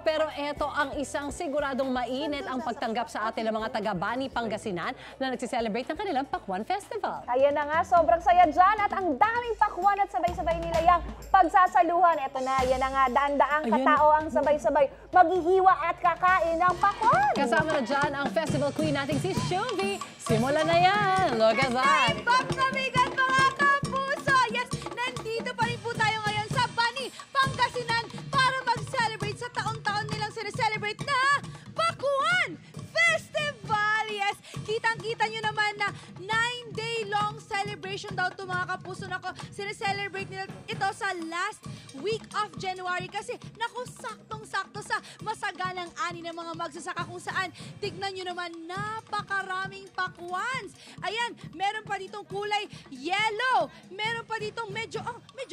Pero eto ang isang siguradong mainit ang pagtanggap sa atin ng mga taga-Bani, Pangasinan na nagsiselebrate ng kanilang Pakwan Festival. Ayan na nga, sobrang saya dyan at ang daming pakwan at sabay-sabay nila yung pagsasaluhan. Eto na, yan na nga, daan-daang katao ang sabay-sabay maghihiwa at kakain ng pakwan. Kasama na dyan ang festival queen nating si Shuvi. Simulan na yan! Look at that! Pop na bigat mga kapuso! Yes, nandito pa rin po tayo ngayon sa Bani, Pangasinan para mag-celebrate sa taon-taon nilang sineselebrate na Pakwan Festival! Yes, kitang-kita nyo naman na 9-day long celebration daw ito mga kapuso. Nako, sineselebrate nila ito sa last week of January kasi naku, saktong-sakto sa masaganang ani ng mga magsasaka kung saan tignan nyo naman napakaraming pakwans. Ayan, meron pa ditong kulay yellow, meron pa ditong medyo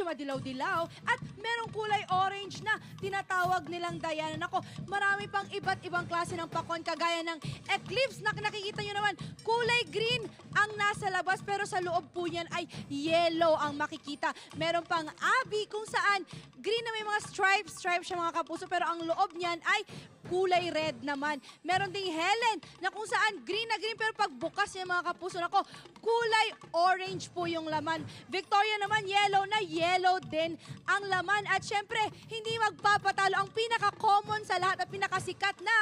madilaw-dilaw at merong kulay orange na tinatawag nilang Diana. Nako, marami pang iba't ibang klase ng pakwan kagaya ng eclipse na nakikita nyo naman kulay green ang nasa labas pero sa loob po yan ay yellow ang makikita. Meron pang abi kung saan green na may mga stripes siya mga kapuso pero ang loob niyan ay kulay red naman. Meron ding Helen na kung saan green na green pero pag bukas niya mga kapuso nako kulay orange po yung laman. Victoria naman yellow na yellow din ang laman at syempre hindi magpapatalo ang pinaka-common sa lahat at pinakasikat na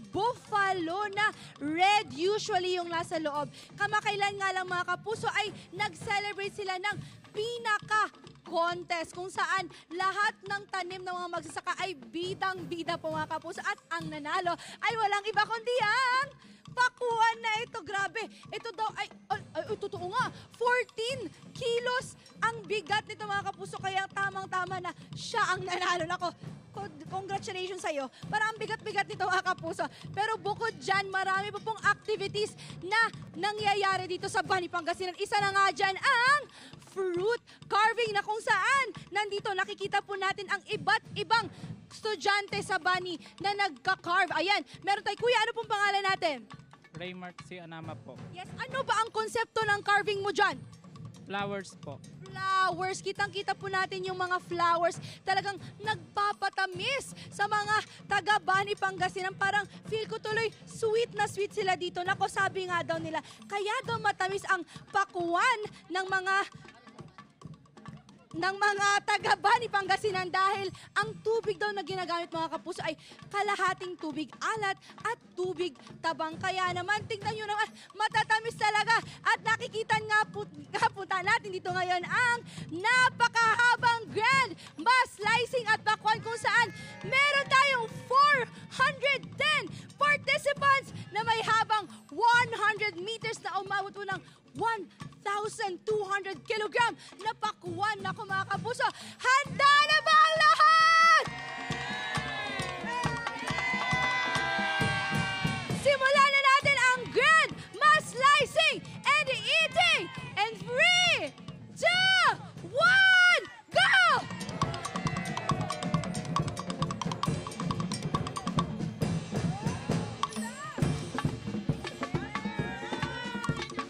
buffalo na red usually yung nasa loob. Kamakailan nga lang mga kapuso ay nag-celebrate sila ng pinaka-contest kung saan lahat ng tanim ng mga magsasaka ay bidang-bida po mga kapuso at ang nanalo ay walang iba kundi ang pakwan na ito. Grabe, ito daw ay totoo nga, 14 kilos ang bigat nito mga kapuso kaya tamang-tama na siya ang nanalo. Nako, congratulations sa'yo. Parang bigat-bigat nito mga kapuso. Pero bukod dyan, marami pa pong activities na nangyayari dito sa Bani, Pangasinan. Isa na nga dyan ang fruit carving na kung saan nandito nakikita po natin ang iba't ibang estudyante sa Bani na nagka-carve. Ayan, meron tayo. Kuya, ano pong pangalan natin? Raymark si Anama po. Yes, ano ba ang konsepto ng carving mo dyan? Flowers po. Flowers. Kitang-kita po natin yung mga flowers. Talagang nagpapatamis sa mga taga-Bani, Pangasinan. Parang feel ko tuloy sweet na sweet sila dito. Nako, sabi nga daw nila, kaya daw matamis ang pakwan ng mga taga-Bani, Pangasinan dahil ang tubig daw na ginagamit mga kapuso ay kalahating tubig alat at tubig tabang. Kaya naman, tingnan nyo naman, matatamis talaga. At nakikita nga po natin dito ngayon ang napakahabang grand mass slicing at pakwan kung saan meron tayong 410 participants na may habang 100 meters na umabot po ng 1,200 kilogram na pakwan. Naku mga kapuso, handa na ba ang lahat? Simulan na natin ang grand mass slicing and eating in 3, 2, 1, go!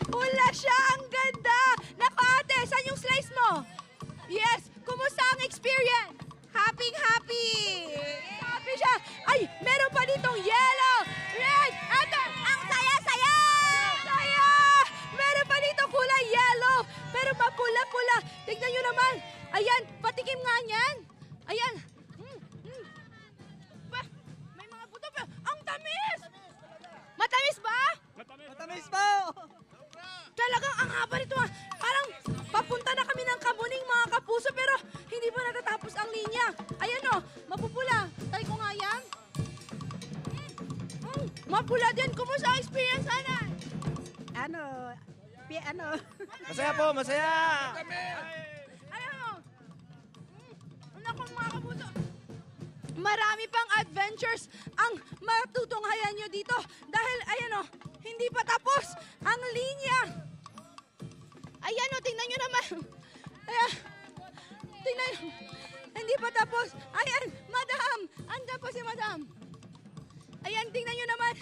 Pula siya, ang ganda! Naku ate, saan yung slice mo? Yes, kumusta ang experience? Happy! Happy siya! Ay, meron pa ditong yellow, red, ito, ang saya-saya! Saya! Meron pa ditong kulay yellow, pero mapula-pula. Tignan nyo naman. Ayan, patikim nga niyan. Ayan. May mga buto pa. Ang tamis! Matamis ba? Matamis po! Talagang ang haba nito. Parang papunta na kami ng Kamuning mga kapuso pero hindi pa natatapos ang linya. Ayan o, mapupula. Try ko nga yan. Mapula din. Kumusta ang experience, Anan? Masaya po, masaya! Alam mo, naku mga kapuso, marami pang adventures ang matutunghayan nyo dito dahil ayan o, hindi pa tapos ang linya. Ayan o, tingnan nyo naman. Ayan, tingnan nyo. Hindi pa tapos. Ayan, madam. Andan po si madam. Ayan, tingnan nyo naman.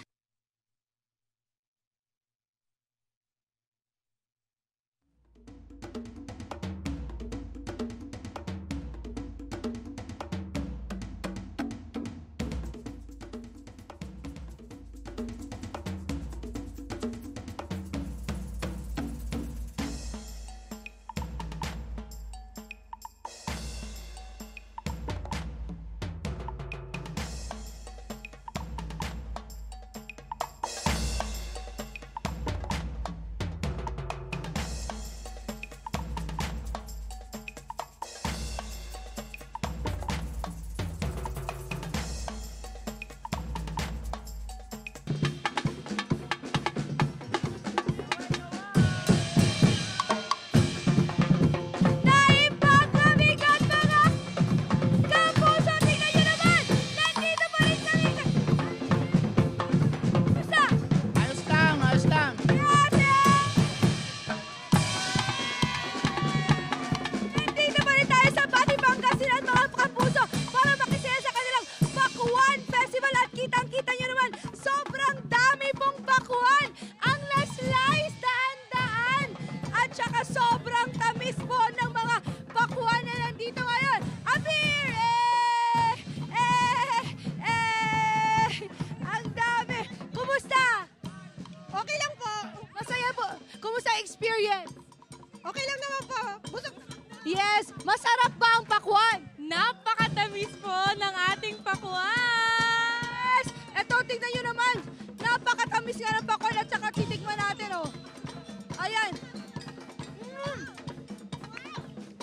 Ayan.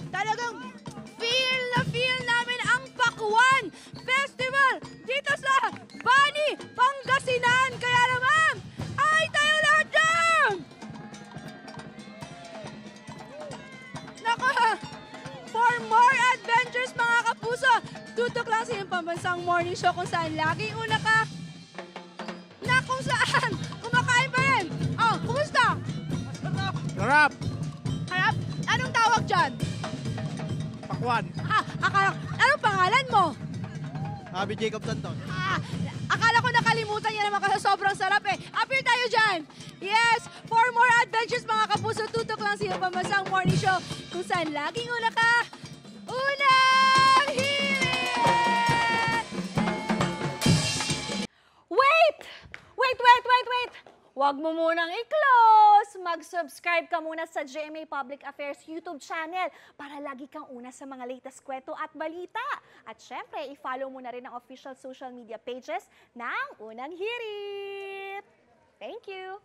Talagang feel namin ang Pakwan Festival dito sa Bani, Pangasinan. Kaya naman, ay tayo lahat dyan! Nako, for more adventures mga kapuso, tutok lang sa iyong pambansang morning show kung saan laging una ka na kung saan kumakain pa rin. Oh, kumusta? Sarap! Harap? Anong tawag dyan? Pakwan. Anong pangalan mo? Abby Jacob Santos. Akala ko nakalimutan niya naman kasi sobrang sarap eh. Appear tayo dyan. Yes, for more adventures mga kapuso, tutok lang sa iyong pambansang morning show kung saan laging una ka, unang hirit! Wait! Huwag mo munang i-close! Mag-subscribe ka muna sa GMA Public Affairs YouTube channel para lagi kang una sa mga latest kwento at balita. At syempre, i-follow mo na rin ang official social media pages ng Unang Hirit. Thank you!